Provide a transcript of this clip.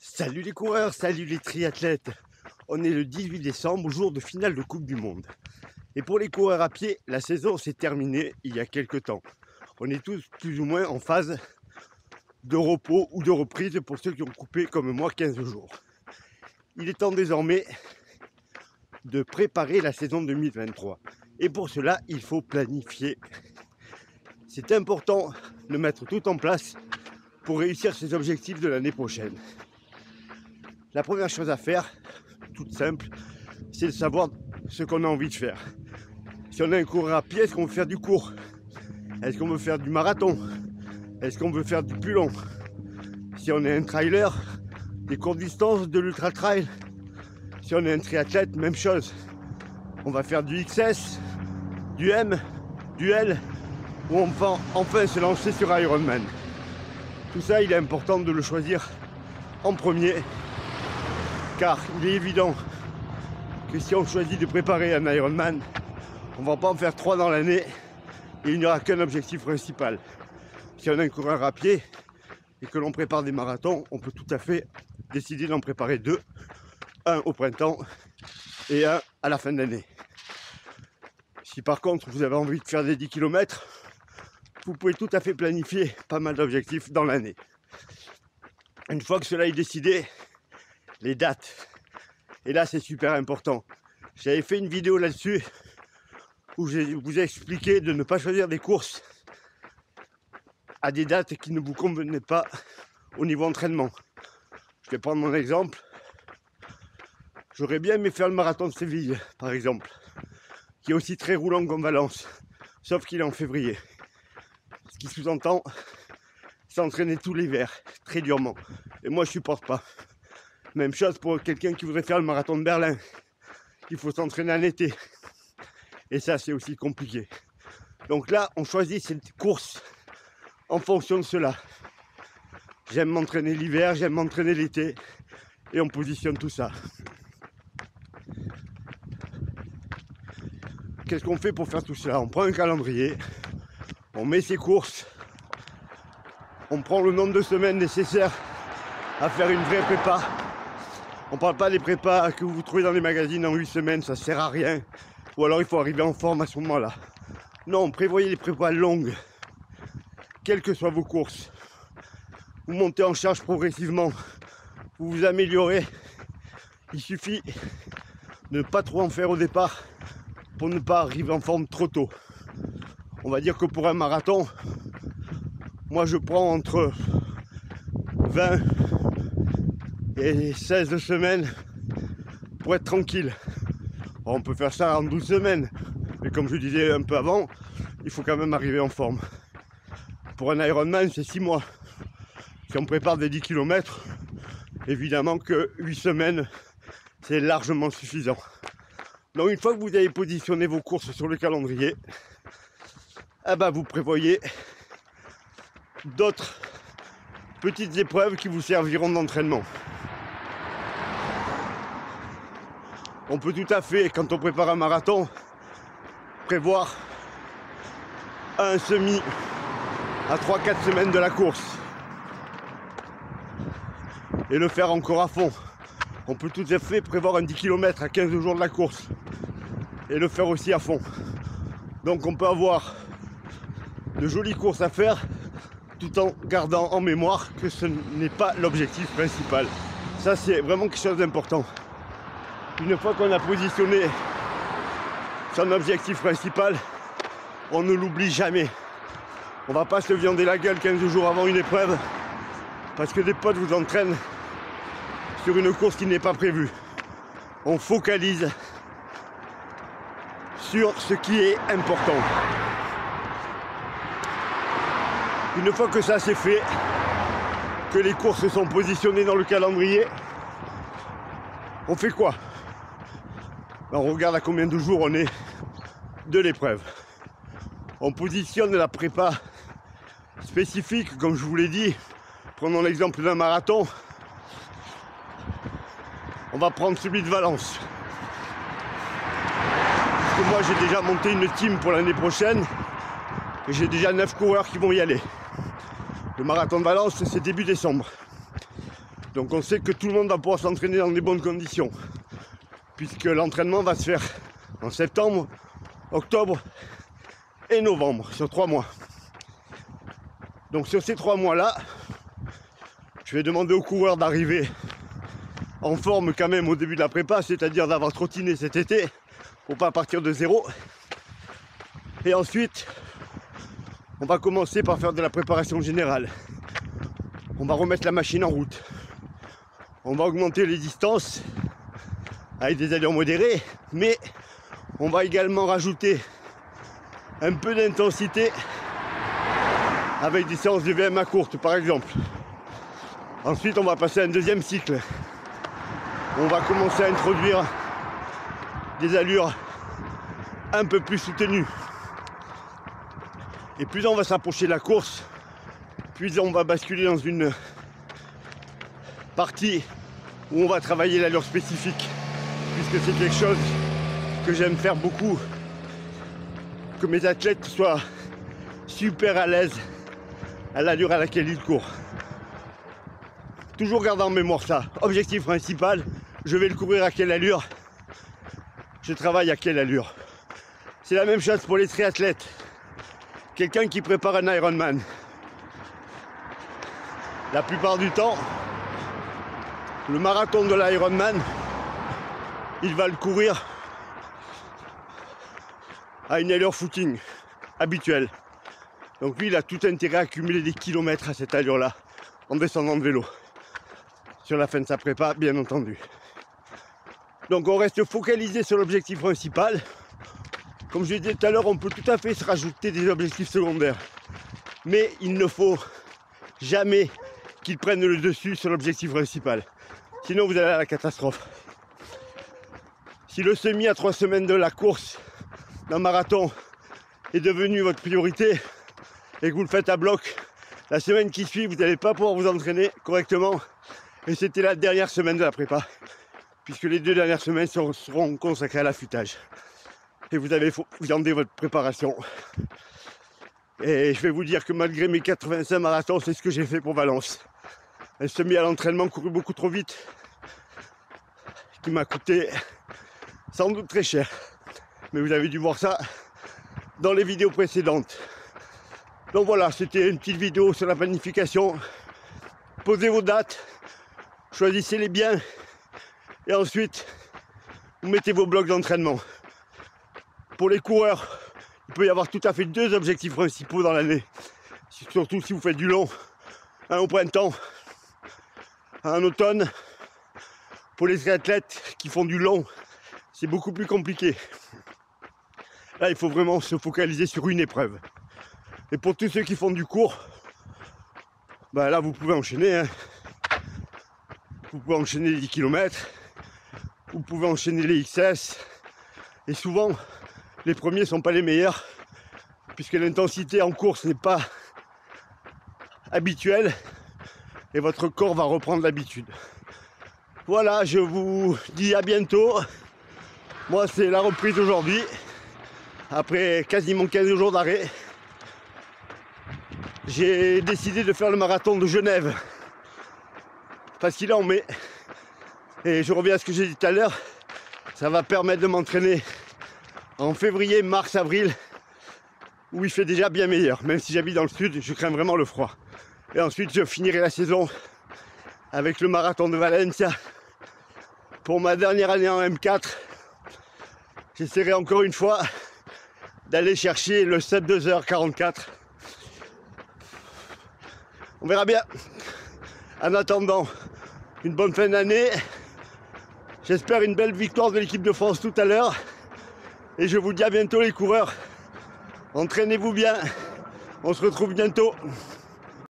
Salut les coureurs, salut les triathlètes. On est le 18 décembre, jour de finale de Coupe du Monde. Et pour les coureurs à pied, la saison s'est terminée il y a quelques temps. On est tous plus ou moins en phase de repos ou de reprise pour ceux qui ont coupé comme moi 15 jours. Il est temps désormais de préparer la saison 2023. Et pour cela, il faut planifier. C'est important de mettre tout en place pour réussir ses objectifs de l'année prochaine. La première chose à faire, toute simple, c'est de savoir ce qu'on a envie de faire. Si on a un coureur à pied, est-ce qu'on veut faire du court? Est-ce qu'on veut faire du marathon? Est-ce qu'on veut faire du plus long? Si on est un trailer, des courtes distances, de l'ultra trail. Si on est un triathlète, même chose. On va faire du XS, du M, du L, ou on va enfin se lancer sur Ironman. Tout ça, il est important de le choisir en premier, car il est évident que si on choisit de préparer un Ironman, on ne va pas en faire 3 dans l'année et il n'y aura qu'un objectif principal. Si on a un coureur à pied et que l'on prépare des marathons, on peut tout à fait décider d'en préparer 2, un au printemps et un à la fin de l'année. Si par contre vous avez envie de faire des 10 km, vous pouvez tout à fait planifier pas mal d'objectifs dans l'année. Une fois que cela est décidé, les dates. Et là, c'est super important. J'avais fait une vidéo là-dessus où je vous ai expliqué de ne pas choisir des courses à des dates qui ne vous convenaient pas au niveau entraînement. Je vais prendre mon exemple. J'aurais bien aimé faire le marathon de Séville, par exemple, qui est aussi très roulant comme Valence, sauf qu'il est en février. Ce qui sous-entend s'entraîner tout l'hiver, très durement. Et moi, je supporte pas. Même chose pour quelqu'un qui voudrait faire le marathon de Berlin. Il faut s'entraîner en été. Et ça, c'est aussi compliqué. Donc là, on choisit cette course en fonction de cela. J'aime m'entraîner l'hiver, j'aime m'entraîner l'été. Et on positionne tout ça. Qu'est-ce qu'on fait pour faire tout cela? On prend un calendrier, on met ses courses, on prend le nombre de semaines nécessaires à faire une vraie prépa. On ne parle pas des prépas que vous trouvez dans les magazines en 8 semaines, ça ne sert à rien. Ou alors il faut arriver en forme à ce moment-là. Non, prévoyez les prépas longues, quelles que soient vos courses. Vous montez en charge progressivement, vous vous améliorez. Il suffit de ne pas trop en faire au départ pour ne pas arriver en forme trop tôt. On va dire que pour un marathon, moi je prends entre 20 et 16 semaines pour être tranquille. Alors on peut faire ça en 12 semaines, mais comme je disais un peu avant, il faut quand même arriver en forme. Pour un Ironman, c'est 6 mois. Si on prépare des 10 km, évidemment que 8 semaines, c'est largement suffisant. Donc une fois que vous avez positionné vos courses sur le calendrier, vous prévoyez d'autres petites épreuves qui vous serviront d'entraînement. On peut tout à fait, quand on prépare un marathon, prévoir un semi à 3-4 semaines de la course et le faire encore à fond. On peut tout à fait prévoir un 10 km à 15 jours de la course et le faire aussi à fond. Donc on peut avoir de jolies courses à faire tout en gardant en mémoire que ce n'est pas l'objectif principal. Ça, c'est vraiment quelque chose d'important. Une fois qu'on a positionné son objectif principal, on ne l'oublie jamais. On va pas se viander la gueule 15 jours avant une épreuve parce que des potes vous entraînent sur une course qui n'est pas prévue. On focalise sur ce qui est important. Une fois que ça c'est fait, que les courses sont positionnées dans le calendrier, on fait quoi? On regarde à combien de jours on est de l'épreuve. On positionne la prépa spécifique, comme je vous l'ai dit. Prenons l'exemple d'un marathon. On va prendre celui de Valence. Parce que moi j'ai déjà monté une team pour l'année prochaine et j'ai déjà 9 coureurs qui vont y aller. Le marathon de Valence, c'est début décembre. Donc on sait que tout le monde va pouvoir s'entraîner dans des bonnes conditions, puisque l'entraînement va se faire en septembre, octobre et novembre, sur 3 mois. Donc sur ces 3 mois-là, je vais demander aux coureurs d'arriver en forme quand même au début de la prépa, c'est-à-dire d'avoir trottiné cet été, pour pas partir de zéro. Et ensuite, on va commencer par faire de la préparation générale. On va remettre la machine en route. On va augmenter les distances avec des allures modérées, mais on va également rajouter un peu d'intensité avec des séances de VMA courtes par exemple. Ensuite, on va passer à un deuxième cycle. On va commencer à introduire des allures un peu plus soutenues. Et plus on va s'approcher de la course, plus on va basculer dans une partie où on va travailler l'allure spécifique, puisque c'est quelque chose que j'aime faire beaucoup, que mes athlètes soient super à l'aise à l'allure à laquelle ils courent. Toujours garder en mémoire ça. Objectif principal, je vais le courir à quelle allure, je travaille à quelle allure. C'est la même chose pour les triathlètes. Quelqu'un qui prépare un Ironman, la plupart du temps, le marathon de l'Ironman, il va le courir à une allure footing habituelle. Donc lui, il a tout intérêt à accumuler des kilomètres à cette allure-là, en descendant de vélo. Sur la fin de sa prépa, bien entendu. Donc on reste focalisé sur l'objectif principal. Comme je l'ai dit tout à l'heure, on peut tout à fait se rajouter des objectifs secondaires. Mais il ne faut jamais qu'ils prennent le dessus sur l'objectif principal. Sinon vous allez à la catastrophe. Si le semi à 3 semaines de la course d'un marathon est devenu votre priorité et que vous le faites à bloc, la semaine qui suit, vous n'allez pas pouvoir vous entraîner correctement. Et c'était la dernière semaine de la prépa, puisque les 2 dernières semaines seront consacrées à l'affûtage. Et vous avez viandé votre préparation. Et je vais vous dire que malgré mes 85 marathons, c'est ce que j'ai fait pour Valence. Un semi à l'entraînement couru beaucoup trop vite, qui m'a coûté sans doute très cher. Mais vous avez dû voir ça dans les vidéos précédentes. Donc voilà, c'était une petite vidéo sur la planification. Posez vos dates, choisissez-les bien, et ensuite, vous mettez vos blocs d'entraînement. Pour les coureurs, il peut y avoir tout à fait 2 objectifs principaux dans l'année. Surtout si vous faites du long, un au printemps, un en automne. Pour les athlètes qui font du long, c'est beaucoup plus compliqué. Là, il faut vraiment se focaliser sur une épreuve. Et pour tous ceux qui font du court, ben là, vous pouvez enchaîner. Hein. Vous pouvez enchaîner les 10 km, vous pouvez enchaîner les XS. Et souvent, les premiers ne sont pas les meilleurs, puisque l'intensité en course n'est pas habituelle et votre corps va reprendre l'habitude. Voilà, je vous dis à bientôt. Moi, c'est la reprise aujourd'hui, après quasiment 15 jours d'arrêt. J'ai décidé de faire le marathon de Genève, parce qu'il est en mai. Et je reviens à ce que j'ai dit tout à l'heure, ça va permettre de m'entraîner en février, mars, avril, où il fait déjà bien meilleur. Même si j'habite dans le sud, je crains vraiment le froid. Et ensuite, je finirai la saison avec le marathon de Valencia. Pour ma dernière année en M4, j'essaierai encore une fois d'aller chercher le 7:2h44. On verra bien. En attendant, une bonne fin d'année. J'espère une belle victoire de l'équipe de France tout à l'heure. Et je vous dis à bientôt les coureurs. Entraînez-vous bien. On se retrouve bientôt.